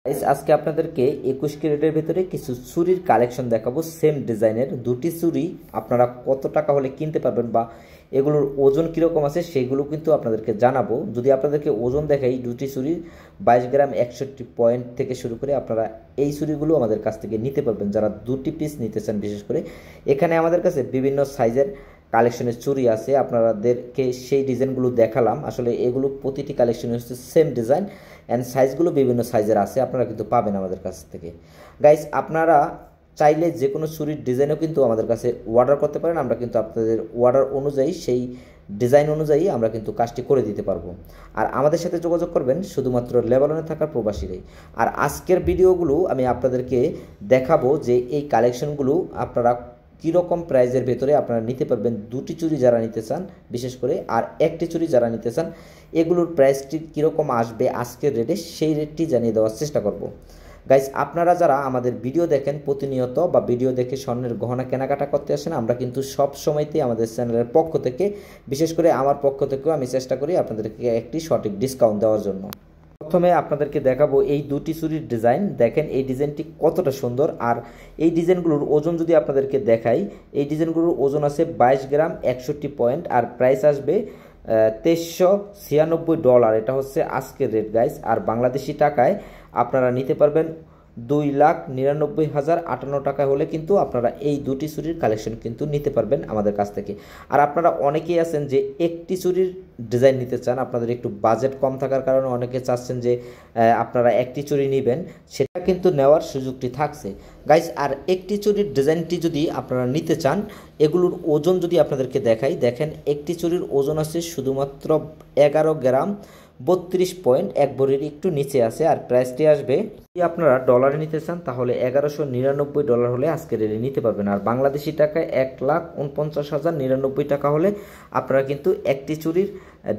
Guys আজকে আপনাদেরকে 21 ক্যারেটের ভিতরে কিছু চুরির কালেকশন দেখাবো সেম ডিজাইনের দুটি চুরি আপনারা কত টাকা হলে কিনতে পারবেন বা এগুলোর ওজন কীরকম আছে সেগুলো কিন্তু আপনাদেরকে জানাবো। যদি আপনাদেরকে ওজন দেখাই দুটি চুরি 22 গ্রাম 61 পয়েন্ট থেকে শুরু করে আপনারা এই চুরিগুলো আমাদের কাছ থেকে নিতে পারবেন যারা দুটি পিস নিতে চান। বিশেষ করে এখানে আমাদের কাছে বিভিন্ন সাইজের কালেকশনের চুরি আছে, আপনাদেরকে সেই ডিজাইনগুলো দেখালাম। আসলে এগুলো প্রতিটি কালেকশন হচ্ছে সেম ডিজাইন অ্যান্ড সাইজগুলো বিভিন্ন সাইজের আছে, আপনারা কিন্তু পাবেন আমাদের কাছ থেকে। গাইস আপনারা চাইলে যে কোনো চুরির ডিজাইনও কিন্তু আমাদের কাছে অর্ডার করতে পারেন, আমরা কিন্তু আপনাদের অর্ডার অনুযায়ী সেই ডিজাইন অনুযায়ী আমরা কিন্তু কাজটি করে দিতে পারবো। আর আমাদের সাথে যোগাযোগ করবেন শুধুমাত্র লেবাননে থাকা প্রবাসীরাই। আর আজকের ভিডিওগুলো আমি আপনাদেরকে দেখাবো যে এই কালেকশনগুলো আপনারা কীরকম প্রাইজের ভেতরে আপনারা নিতে পারবেন। দুটি চুড়ি যারা নিতে চান বিশেষ করে, আর একটি চুড়ি যারা নিতে চান, এগুলোর প্রাইসটি কীরকম আসবে আজকের রেটে সেই রেটটি জানিয়ে দেওয়ার চেষ্টা করব। গাইস আপনারা যারা আমাদের ভিডিও দেখেন প্রতিনিয়ত বা ভিডিও দেখে স্বর্ণের গহনা কেনাকাটা করতে আসেন, আমরা কিন্তু সব সময়তেই আমাদের চ্যানেলের পক্ষ থেকে, বিশেষ করে আমার পক্ষ থেকেও আমি চেষ্টা করি আপনাদেরকে একটি সঠিক ডিসকাউন্ট দেওয়ার জন্য। প্রথমে আপনাদেরকে দেখাবো এই দুটি চুরির ডিজাইন। দেখেন এই ডিজাইনটি কতটা সুন্দর। আর এই ডিজাইনগুলোর ওজন যদি আপনাদেরকে দেখাই, এই ডিজাইনগুলোর ওজন আছে 22 গ্রাম 61 পয়েন্ট আর প্রাইস আসবে $2396। এটা হচ্ছে আজকের রেট গাইস। আর বাংলাদেশি টাকায় আপনারা নিতে পারবেন 2,99,058 টাকা হলে কিন্তু আপনারা এই দুটি চুরির কালেকশন কিন্তু নিতে পারবেন আমাদের কাছ থেকে। আর আপনারা অনেকেই আছেন যে একটি চুরির ডিজাইন নিতে চান, আপনাদের একটু বাজেট কম থাকার কারণে অনেকে চাচ্ছেন যে আপনারা একটি চুরি নেবেন, সেটা কিন্তু নেওয়ার সুযোগটি থাকছে গাইস। আর একটি চুরির ডিজাইনটি যদি আপনারা নিতে চান, এগুলোর ওজন যদি আপনাদেরকে দেখাই, দেখেন একটি চুরির ওজন আছে শুধুমাত্র 11 গ্রাম 32 পয়েন্ট, এক ভরির একটু নিচে আছে। আর প্রাইসটি আসবে, যদি আপনারা ডলারে নিতে চান তাহলে $1199 হলে আজকে রেটে নিতে পারবেন। আর বাংলাদেশি টাকায় 1,49,099 টাকা হলে আপনারা কিন্তু একটি চুরির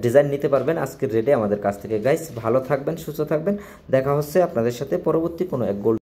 ডিজাইন নিতে পারবেন আজকের রেটে আমাদের কাছ থেকে। গাইস ভালো থাকবেন, সুস্থ থাকবেন, দেখা হচ্ছে আপনাদের সাথে পরবর্তী কোনো এক গোল্ড